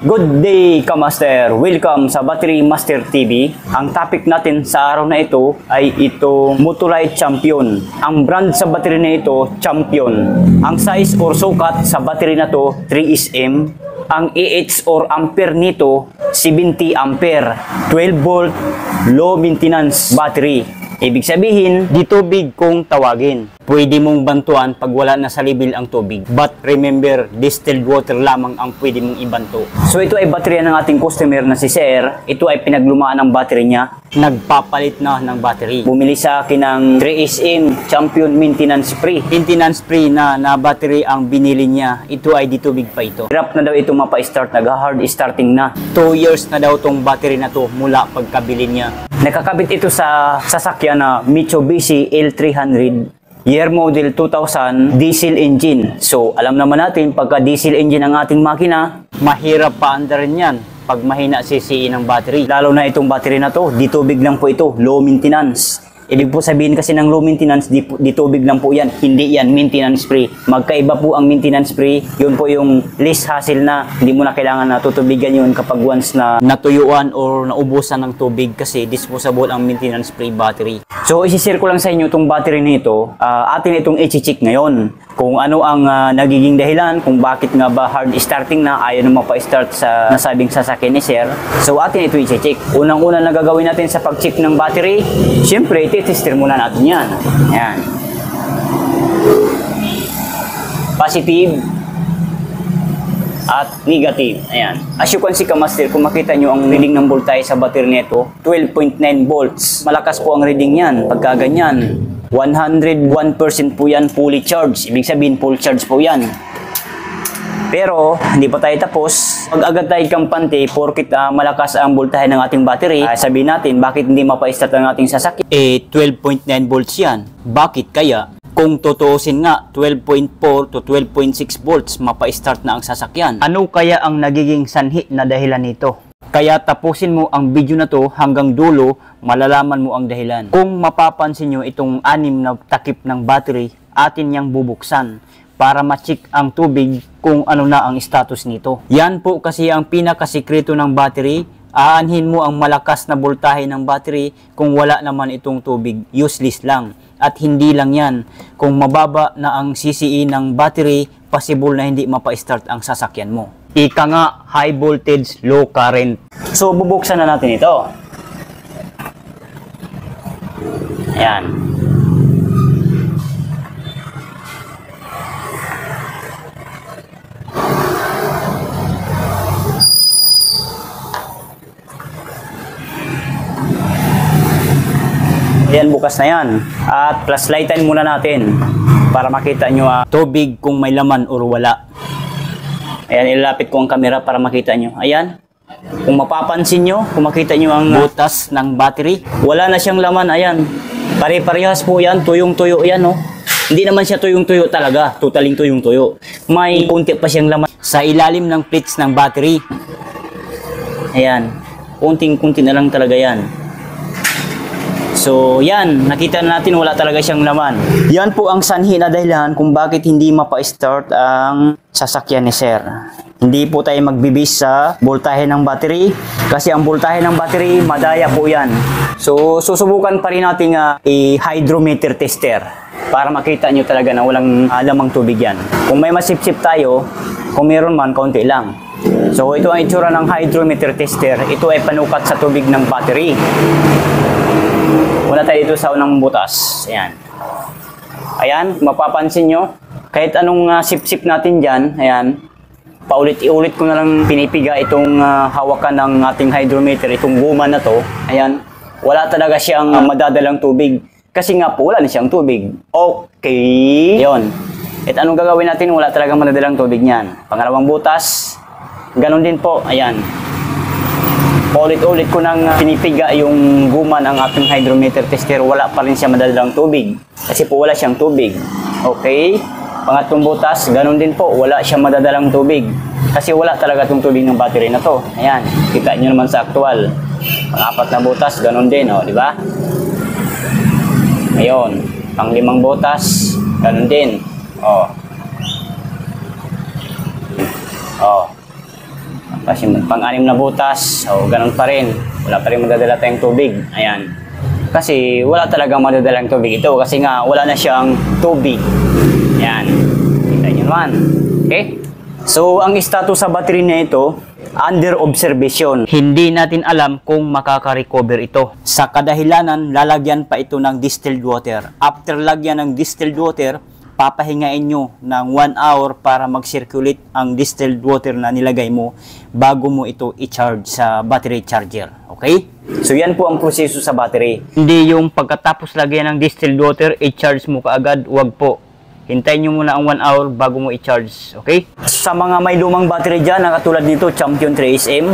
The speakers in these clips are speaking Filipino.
Good day, Kamaster! Welcome sa Battery Master TV. Ang topic natin sa araw na ito ay itong Motolite Champion. Ang brand sa battery na ito, Champion. Ang size or sukat sa battery na to, 3SM. Ang AH or ampere nito, 70 ampere. 12 volt, low maintenance battery. Ibig sabihin, di tubig kung tawagin. Pwede mong bantuan pag wala na sa level ang tubig. But remember, distilled water lamang ang pwede mong ibanto. So ito ay baterya ng ating customer na si Sir. Ito ay pinaglumaan ng battery niya. Nagpapalit na ng battery. Bumili sa akin ng 3SM Champion Maintenance Free. Maintenance Free na battery ang binili niya. Ito ay di tubig pa ito. Hirap na daw ito mapa-start. Nag-hard starting na. 2 years na daw tong battery na to mula pagkabili niya. Nakakabit ito sa sasakyan na Mitsubishi L300. Year model 2000, diesel engine. So, alam naman natin, pagka diesel engine ang ating makina, mahirap paandarin yan pag mahina CCE ng battery. Lalo na itong battery na to, di tubig lang po ito, low maintenance. Ibig po sabihin kasi ng low maintenance, di tubig lang po yan. Hindi yan maintenance free. Magkaiba po ang maintenance free. Yun po yung less hassle na. Hindi mo na kailangan na tutubigan yun kapag once na natuyuan or naubusan ng tubig kasi disposable ang maintenance free battery. So, isishare ko lang sa inyo itong battery nito. Atin itong i-check ngayon. Kung ano ang nagiging dahilan, kung bakit nga ba hard starting na, ayaw na mapa-start sa nasabing sasakyan ni Sir. So, atin ito i-check. Unang-una na gagawin natin sa pag-check ng battery, syempre, tester muna natin yan. Ayan. Positive at negative. Ayan. As you can see, Kamaster, kung makita nyo ang reading ng voltage sa battery nito, 12.9 volts. Malakas po ang reading yan. Pagka ganyan, 101% po yan fully charged. Ibig sabihin, full charge po yan. Pero, hindi pa tayo tapos. Pag agad tayo kampante, porkit malakas ang voltahe ng ating battery, sabihin natin, bakit hindi mapa-start ang ating sasakyan? 12.9 volts yan. Bakit kaya? Kung tutuusin nga, 12.4 to 12.6 volts, mapa-start na ang sasakyan. Ano kaya ang nagiging sanhi na dahilan nito? Kaya tapusin mo ang video na to hanggang dulo, malalaman mo ang dahilan. Kung mapapansin nyo itong 6 na takip ng battery, atin niyang bubuksan para ma-check ang tubig kung ano na ang status nito. Yan po kasi ang pinakasikreto ng battery. Aanhin mo ang malakas na voltahe ng battery kung wala naman itong tubig. Useless lang. At hindi lang yan. Kung mababa na ang CCE ng battery, possible na hindi mapa-start ang sasakyan mo. Ika nga, high voltage, low current. So, bubuksan na natin ito. Ayan. Ayan, bukas na yan. At flashlightan muna natin para makita nyo tubig kung may laman or wala. Ayan, ilalapit ko ang camera para makita nyo. Ayan. Kung mapapansin nyo, kung makita nyo ang butas ng battery, wala na siyang laman. Ayan. Pare-parehas po yan. Tuyong-tuyo yan, no? Hindi naman siya tuyong-tuyo talaga. Totaling tuyong-tuyo. May kunti pa siyang laman sa ilalim ng plates ng battery. Ayan. Kunting-kunti na lang talaga yan. So, yan. Nakita na natin wala talaga siyang laman. Yan po ang sanhi na dahilan kung bakit hindi mapa-start ang sasakyan ni Sir. Hindi po tayo magbibis sa voltahe ng battery kasi ang voltahe ng battery, madaya po yan. So, susubukan pa rin natin i-hydrometer tester para makita nyo talaga na walang lamang tubig yan. Kung may masip-sip tayo, kung meron man, kaunti lang. So, ito ang itsura ng hydrometer tester. Ito ay panukat sa tubig ng battery. Una tayo dito sa unang butas. Ayan. Ayan, mapapansin nyo. Kahit anong sip-sip natin dyan, ayan, paulit-ulit ko na lang pinipiga itong hawakan ng ating hydrometer, itong guma na to. Ayan, wala talaga siyang madadalang tubig. Kasi nga po, wala na siyang tubig. Okay. Yun. At anong gagawin natin? Wala talaga madadalang tubig niyan. Pangalawang butas, ganun din po. Ayan. Paulit-ulit ko nang pinipiga yung guma ng ating hydrometer tester, wala pa rin siya madadalang tubig. Kasi po wala siyang tubig. Okay? Pangatlong butas, ganun din po, wala siyang madadalang tubig. Kasi wala talaga itong tubig ng battery na to. Ayan, kita nyo naman sa actual. Pang-apat na butas, ganun din, di ba? Ngayon, pang-5 butas, ganun din. Kasi pang-anim na butas, o ganun pa rin. Wala pa rin madadala tayong tubig. Ayan. Kasi wala talagang madadalang tubig ito kasi nga wala na siyang tubig. Ayan. Kita nyo naman. Okay? So, ang status sa battery na ito, under observation. Hindi natin alam kung makaka-recover ito. Sa kadahilanan, lalagyan pa ito ng distilled water. After lagyan ng distilled water, papahingain nyo ng 1 hour para mag-circulate ang distilled water na nilagay mo bago mo ito i-charge sa battery charger. Okay? So yan po ang proseso sa battery. Hindi yung pagkatapos lagyan ng distilled water, i-charge mo kaagad. Wag po. Hintayin nyo muna ang 1 hour bago mo i-charge. Okay? Sa mga may lumang battery dyan, na katulad nito, Champion 3SM,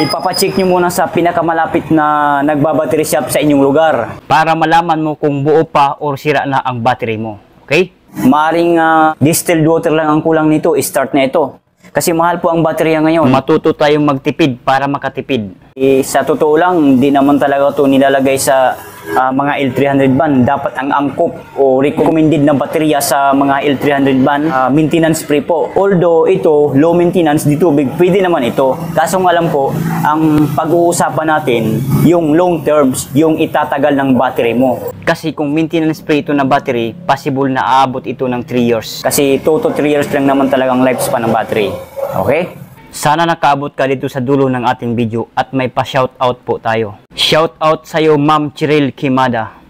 ipapacheck nyo muna sa pinakamalapit na nagbabattery shop sa inyong lugar para malaman mo kung buo pa o sira na ang battery mo. Okay? Maring distilled water lang ang kulang nito, start na ito. Kasi mahal po ang baterya ngayon. Matuto tayong magtipid para makatipid. Sa totoo lang, hindi naman talaga ito nilalagay sa mga L300 ban. Dapat ang angkop o recommended na baterya sa mga L300 ban, maintenance free po. Although ito, low maintenance, di tubig, pwede naman ito. Kaso alam po, ang pag-uusapan natin, yung long terms, yung itatagal ng battery mo. Kasi kung maintenance free ito na battery, possible na aabot ito ng 3 years. Kasi 2 to 3 years lang naman talagang lifespan ng battery. Okay? Sana nakaabot ka dito sa dulo ng ating video at may pa-shoutout po tayo. Shoutout sa'yo, Ma'am Chiril Kimada.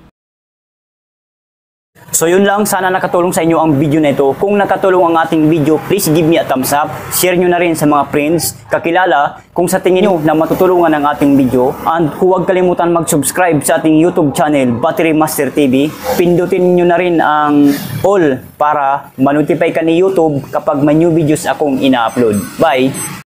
So yun lang, sana nakatulong sa inyo ang video na ito. Kung nakatulong ang ating video, please give me a thumbs up. Share nyo na rin sa mga friends, kakilala, kung sa tingin nyo na matutulungan ang ating video. And huwag kalimutan mag-subscribe sa ating YouTube channel, Battery Master TV. Pindutin nyo na rin ang all para ma-notify ka ni YouTube kapag may new videos akong ina-upload. Bye!